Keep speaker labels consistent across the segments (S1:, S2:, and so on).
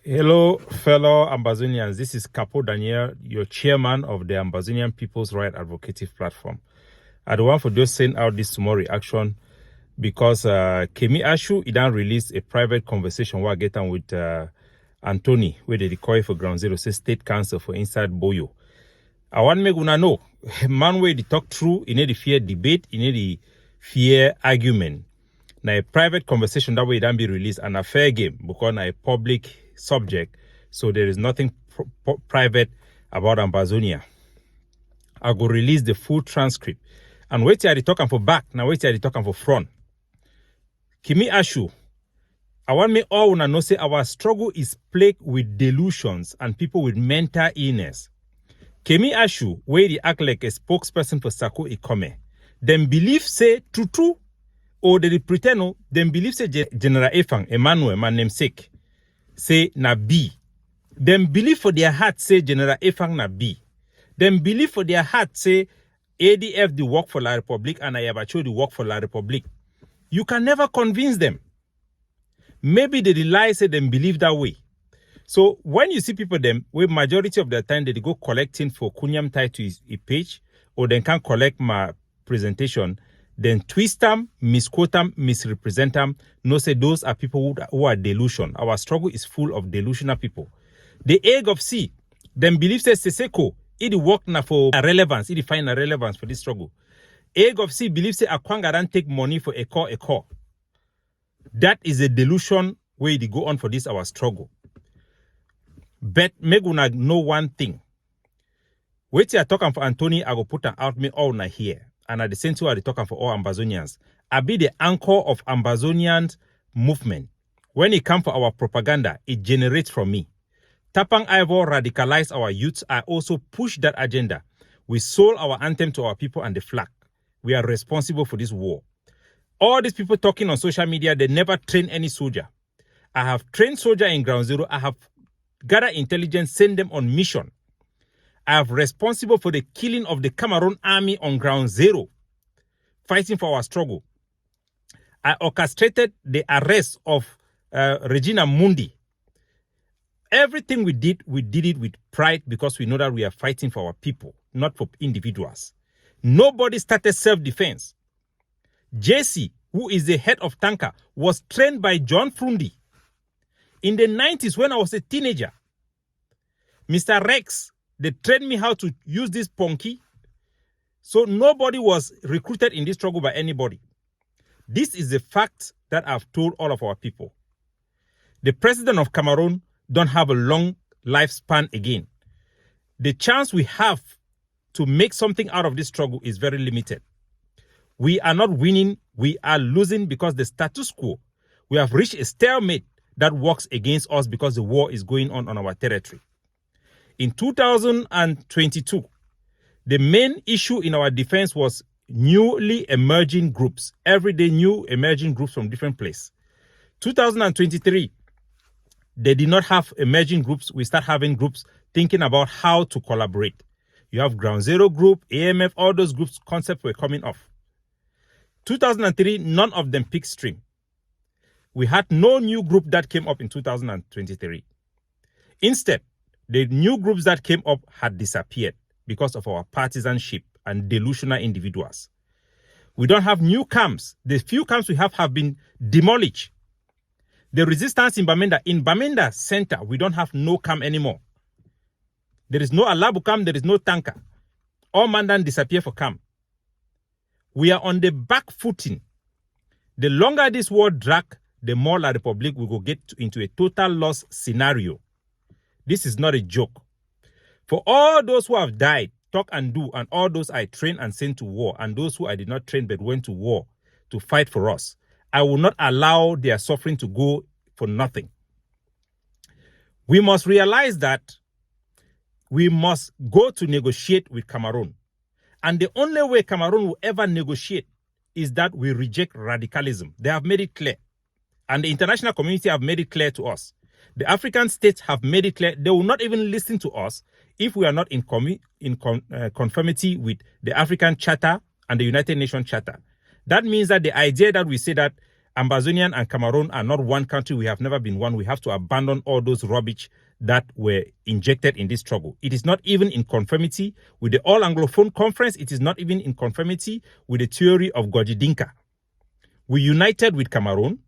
S1: Hello, fellow Ambazonians. This is Capo Daniel, your chairman of the Ambazonian People's Right Advocative Platform. I don't want to just send out this small reaction because Kemi Ashu, he done released a private conversation we're getting with Anthony, where they call for Ground Zero, say State Council for Inside Boyo. I want me to know, man, where they talk through, in the fear debate, in the fear argument. Now, a private conversation that way don't be released and a fair game because now a public subject, so there is nothing private about Ambazonia. I go release the full transcript and wait till I talking for back, now wait till I talking for front. Kemi Ashu, I want me all to know say our struggle is plagued with delusions and people with mental illness. Kemi Ashu, where they act like a spokesperson for Sako Ikome, them believe say true, or they pretend them believe say General Efang, Emmanuel, my namesake, say na B. Them believe for their heart say General Efang na B. Them believe for their heart say ADF the work for La Republique and Ayabacho the work for La Republique. You can never convince them. Maybe they lie say them believe that way. So when you see people them, where majority of the time they go collecting for Kunyam tied to his page, or they can collect my presentation, then twist them, misquote them, misrepresent them. No say those are people who are delusion. Our struggle is full of delusional people. The egg of C, them believe say Seseko, it work na for relevance, it find a relevance for this struggle. Egg of C believes say Akwanga don't take money for a core. That is a delusion where they go on for this our struggle. But Meguna know one thing. Wait till I talking for Anthony, I go put an out me all na here. And at the same time, I talking for all Ambazonians. I be the anchor of Ambazonian movement. When it comes for our propaganda, it generates from me. Tapang Ivor radicalize our youth. I also push that agenda. We sold our anthem to our people and the flag. We are responsible for this war. All these people talking on social media, they never train any soldier. I have trained soldier in Ground Zero. I have gathered intelligence, send them on mission. I am responsible for the killing of the Cameroon army on Ground Zero, fighting for our struggle. I orchestrated the arrest of Regina Mundi. Everything we did it with pride because we know that we are fighting for our people, not for individuals. Nobody started self-defense. JC, who is the head of Tanker, was trained by John Frundi. In the 90s, when I was a teenager, Mr. Rex, they trained me how to use this ponky. So nobody was recruited in this struggle by anybody. This is the fact that I've told all of our people. The president of Cameroon don't have a long lifespan again. The chance we have to make something out of this struggle is very limited. We are not winning, we are losing because the status quo. We have reached a stalemate that works against us because the war is going on our territory. In 2022, the main issue in our defense was newly emerging groups. Every day, new emerging groups from different places. 2023, they did not have emerging groups. We start having groups thinking about how to collaborate. You have Ground Zero Group, AMF, all those groups, concepts were coming off. 2003, none of them picked stream. We had no new group that came up in 2023. Instead, the new groups that came up had disappeared because of our partisanship and delusional individuals. We don't have new camps. The few camps we have been demolished. The resistance in Bamenda Center, we don't have no camp anymore. There is no Alabu camp, there is no Tanker. All Mandan disappear for camp. We are on the back footing. The longer this war drags, the more La Republique will go get into a total loss scenario. This is not a joke. For all those who have died, talk and do, and all those I trained and sent to war, and those who I did not train but went to war to fight for us, I will not allow their suffering to go for nothing. We must realize that we must go to negotiate with Cameroon. And the only way Cameroon will ever negotiate is that we reject radicalism. They have made it clear. And the international community have made it clear to us. The African states have made it clear they will not even listen to us if we are not in conformity with the African Charter and the United Nations Charter. That means that the idea that we say that Ambazonian and Cameroon are not one country. We have never been one. We have to abandon all those rubbish that were injected in this struggle. It is not even in conformity with the All Anglophone Conference. It is not even in conformity with the theory of Gojidinka. We united with Cameroon.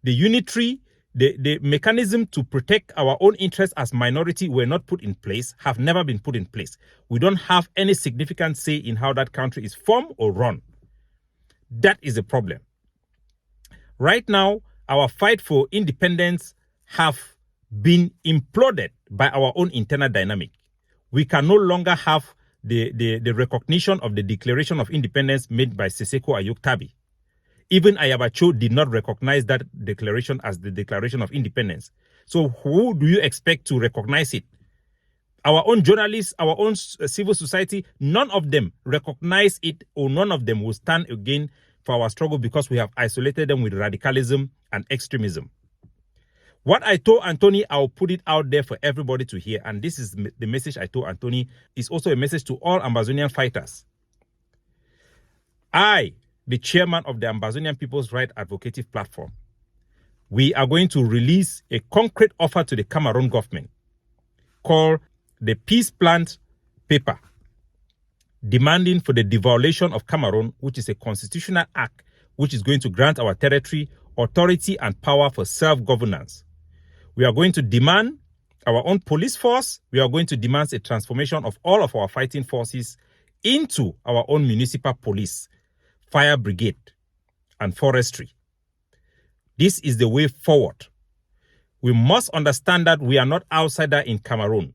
S1: The unitary, the mechanism to protect our own interests as minority were not put in place, have never been put in place. We don't have any significant say in how that country is formed or run. That is the problem. Right now, our fight for independence have been imploded by our own internal dynamic. We can no longer have the recognition of the Declaration of Independence made by Siseko Ayoktabi. Even Ayabacho did not recognize that declaration as the Declaration of Independence. So who do you expect to recognize it? Our own journalists, our own civil society, none of them recognize it, or none of them will stand again for our struggle because we have isolated them with radicalism and extremism. What I told Anthony, I'll put it out there for everybody to hear. And this is the message I told Anthony. It's also a message to all Ambazonian fighters. I, the chairman of the Ambazonian People's Right Advocative Platform, we are going to release a concrete offer to the Cameroon government called the Peace Plan Paper, demanding for the devaluation of Cameroon, which is a constitutional act which is going to grant our territory authority and power for self-governance. We are going to demand our own police force. We are going to demand a transformation of all of our fighting forces into our own municipal police, fire brigade, and forestry. This is the way forward. We must understand that we are not outsider in Cameroon.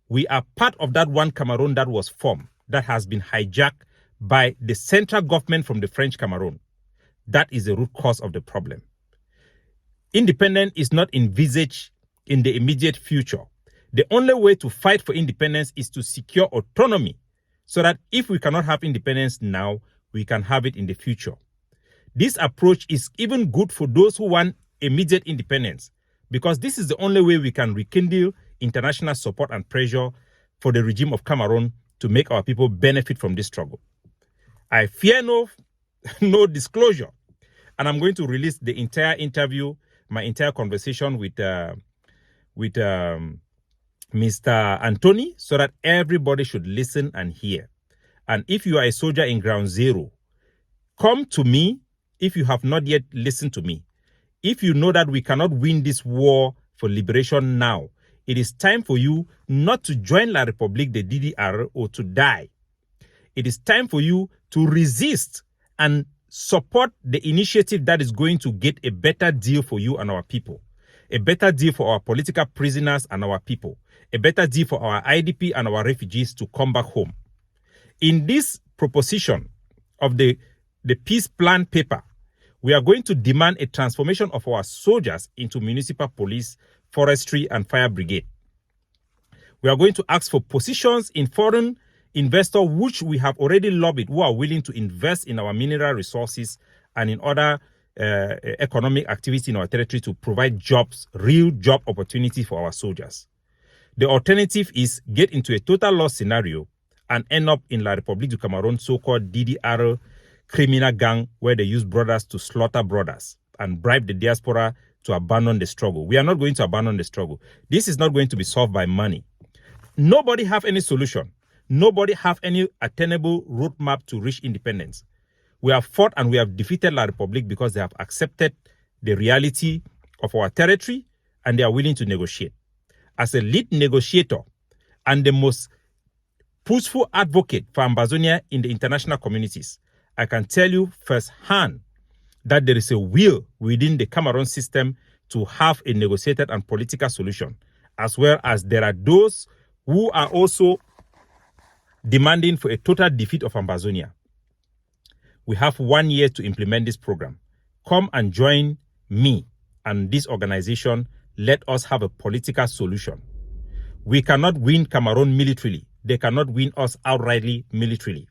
S1: We are part of that one Cameroon that was formed, that has been hijacked by the central government from the French Cameroon. That is the root cause of the problem. Independence is not envisaged in the immediate future. The only way to fight for independence is to secure autonomy, so that if we cannot have independence now, we can have it in the future. This approach is even good for those who want immediate independence, because this is the only way we can rekindle international support and pressure for the regime of Cameroon to make our people benefit from this struggle. I fear no disclosure, and I'm going to release the entire interview, my entire conversation with Mr. Anthony, so that everybody should listen and hear. And if you are a soldier in ground zero, come to me if you have not yet listened to me. If you know that we cannot win this war for liberation now, it is time for you not to join La République de DDR or to die. It is time for you to resist and support the initiative that is going to get a better deal for you and our people, a better deal for our political prisoners and our people, a better deal for our IDP and our refugees to come back home. In this proposition of the peace plan paper, we are going to demand a transformation of our soldiers into municipal police, forestry, and fire brigade. We are going to ask for positions in foreign investors, which we have already lobbied, who are willing to invest in our mineral resources and in other economic activity in our territory to provide jobs, real job opportunity for our soldiers. The alternative is get into a total loss scenario and end up in La République du Cameroun, so-called DDR criminal gang, where they use brothers to slaughter brothers and bribe the diaspora to abandon the struggle. We are not going to abandon the struggle. This is not going to be solved by money. Nobody have any solution. Nobody have any attainable roadmap to reach independence. We have fought and we have defeated La République because they have accepted the reality of our territory and they are willing to negotiate. As a lead negotiator and the most pushful advocate for Ambazonia in the international communities, I can tell you firsthand that there is a will within the Cameroon system to have a negotiated and political solution, as well as there are those who are also demanding for a total defeat of Ambazonia. We have 1 year to implement this program. Come and join me and this organization. Let us have a political solution. We cannot win Cameroon militarily. They cannot win us outrightly militarily.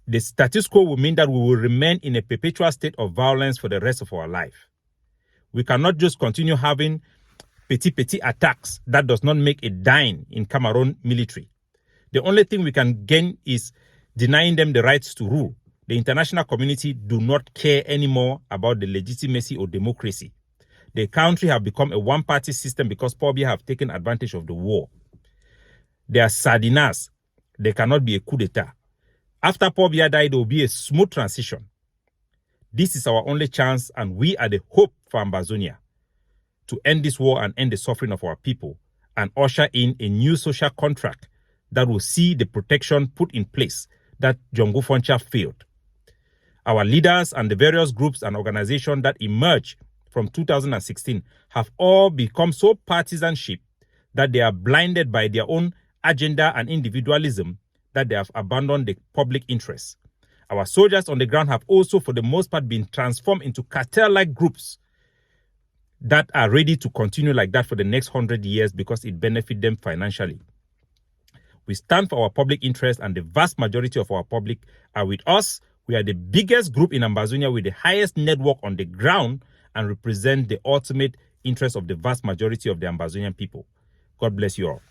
S1: The status quo will mean that we will remain in a perpetual state of violence for the rest of our life. We cannot just continue having petty attacks that does not make a dime in Cameroon military. The only thing we can gain is denying them the rights to rule. The international community do not care anymore about the legitimacy or democracy. The country have become a one-party system because Paul Biya have taken advantage of the war. They are sardinas. There cannot be a coup d'etat. After Paul Biya died, there will be a smooth transition. This is our only chance, and we are the hope for Ambazonia to end this war and end the suffering of our people and usher in a new social contract that will see the protection put in place that John Foncha failed. Our leaders and the various groups and organizations that emerged from 2016 have all become so partisanship that they are blinded by their own agenda and individualism that they have abandoned the public interest. Our soldiers on the ground have also, for the most part, been transformed into cartel-like groups that are ready to continue like that for the next 100 years because it benefits them financially. We stand for our public interest, and the vast majority of our public are with us. We are the biggest group in Ambazonia with the highest network on the ground and represent the ultimate interest of the vast majority of the Ambazonian people. God bless you all.